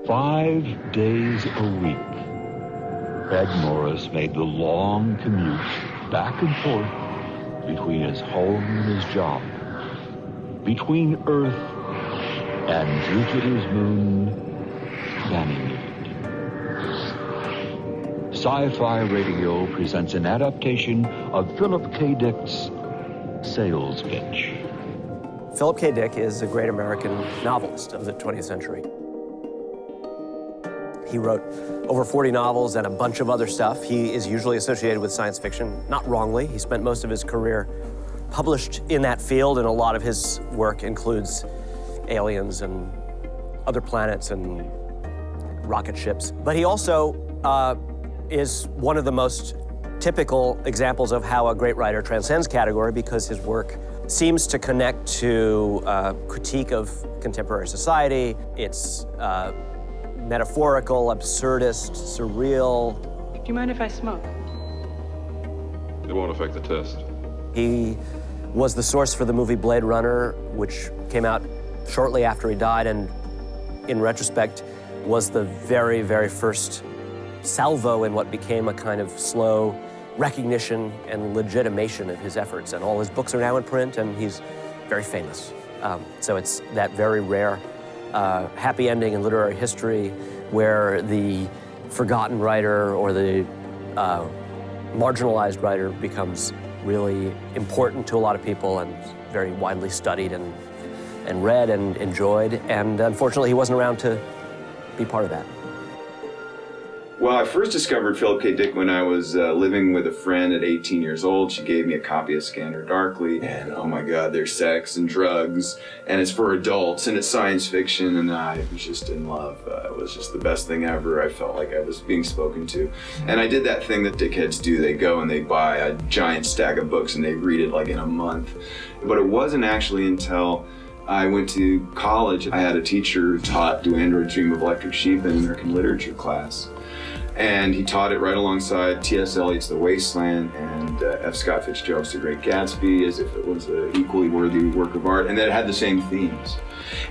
5 days a week, Ed Morris made the long commute back and forth between his home and his job, between Earth and Jupiter's moon, Ganymede. Sci-Fi Radio presents an adaptation of Philip K. Dick's Sales Pitch. Philip K. Dick is a great American novelist of the 20th century. He wrote over 40 novels and a bunch of other stuff. He is usually associated with science fiction, not wrongly. He spent most of his career published in that field, and a lot of his work includes aliens and other planets and rocket ships. But he also is one of the most typical examples of how a great writer transcends category, because his work seems to connect to critique of contemporary society. It's metaphorical, absurdist, surreal. Do you mind if I smoke? It won't affect the test. He was the source for the movie Blade Runner, which came out shortly after he died, and in retrospect was the very, very first salvo in what became a kind of slow recognition and legitimation of his efforts. And all his books are now in print, and he's very famous. So it's that very rare happy ending in literary history where the forgotten writer or the marginalized writer becomes really important to a lot of people and very widely studied and read and enjoyed. And unfortunately, he wasn't around to be part of that. Well, I first discovered Philip K. Dick when I was living with a friend at 18 years old. She gave me a copy of Scanner Darkly, and oh my God, there's sex and drugs, and it's for adults, and it's science fiction, and I was just in love. It was just the best thing ever. I felt like I was being spoken to. And I did that thing that dickheads do. They go and they buy a giant stack of books, and they read it like in a month. But it wasn't actually until I went to college. I had a teacher who taught Do Androids Dream of Electric Sheep in American Literature class. And he taught it right alongside T.S. Eliot's The Wasteland and F. Scott Fitzgerald's The Great Gatsby, as if it was an equally worthy work of art, and that it had the same themes.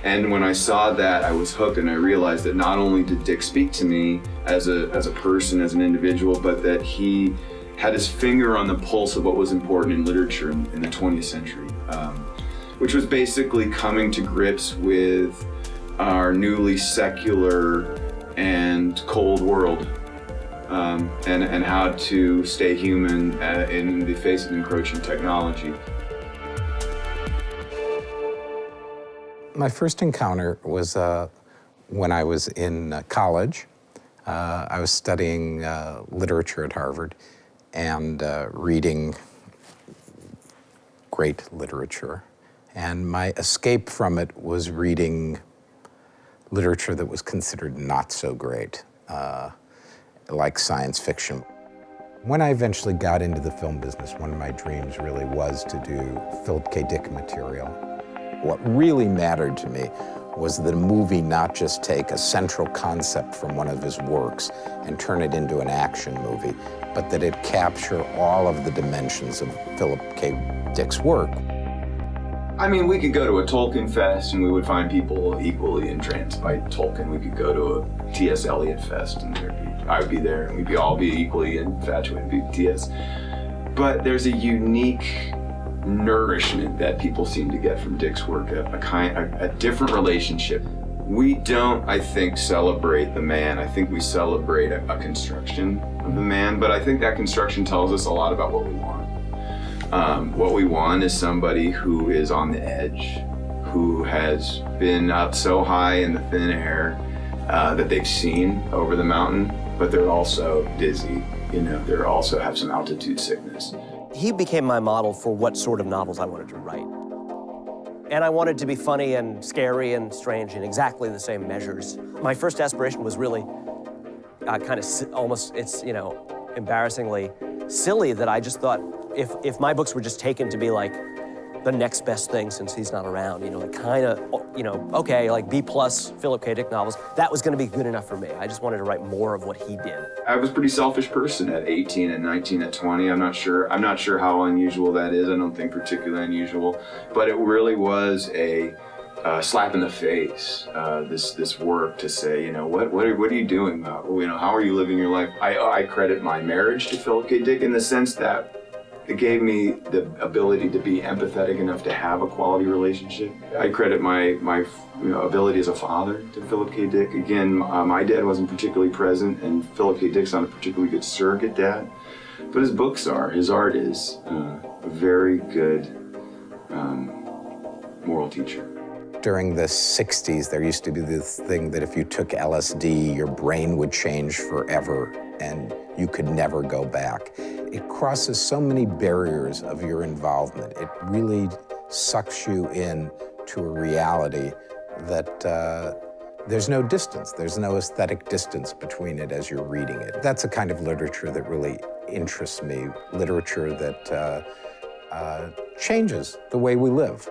And when I saw that, I was hooked, and I realized that not only did Dick speak to me as a person, as an individual, but that he had his finger on the pulse of what was important in literature in the 20th century, which was basically coming to grips with our newly secular and cold world. And how to stay human in the face of encroaching technology. My first encounter was when I was in college. I was studying literature at Harvard and reading great literature. And my escape from it was reading literature that was considered not so great. Like science fiction. When I eventually got into the film business, one of my dreams really was to do Philip K. Dick material. What really mattered to me was that a movie not just take a central concept from one of his works and turn it into an action movie, but that it capture all of the dimensions of Philip K. Dick's work. I mean, we could go to a Tolkien fest and we would find people equally entranced by Tolkien. We could go to a T.S. Eliot fest and I would be there, and we'd all be equally infatuated with T.S. But there's a unique nourishment that people seem to get from Dick's work, a different relationship. We don't, I think, celebrate the man. I think we celebrate a construction of the man, but I think that construction tells us a lot about what we want. What we want is somebody who is on the edge, who has been up so high in the thin air that they've seen over the mountain, but they're also dizzy, they also have some altitude sickness. He became my model for what sort of novels I wanted to write. And I wanted to be funny and scary and strange in exactly the same measures. My first aspiration was really kind of almost, embarrassingly silly, that I just thought if my books were just taken to be like the next best thing since he's not around, okay, like B+ Philip K. Dick novels, that was gonna be good enough for me. I just wanted to write more of what he did. I was a pretty selfish person at 18, at 19, at 20. I'm not sure how unusual that is. I don't think particularly unusual, but it really was a slap in the face, this work to say, you know, what are you doing? You know, how are you living your life? I credit my marriage to Philip K. Dick in the sense that it gave me the ability to be empathetic enough to have a quality relationship. I credit my ability as a father to Philip K. Dick. Again, my dad wasn't particularly present, and Philip K. Dick's not a particularly good surrogate dad, but his books are, his art is a very good moral teacher. During the 60s, there used to be this thing that if you took LSD, your brain would change forever and you could never go back. It crosses so many barriers of your involvement. It really sucks you in to a reality that there's no distance. There's no aesthetic distance between it as you're reading it. That's a kind of literature that really interests me, literature that changes the way we live.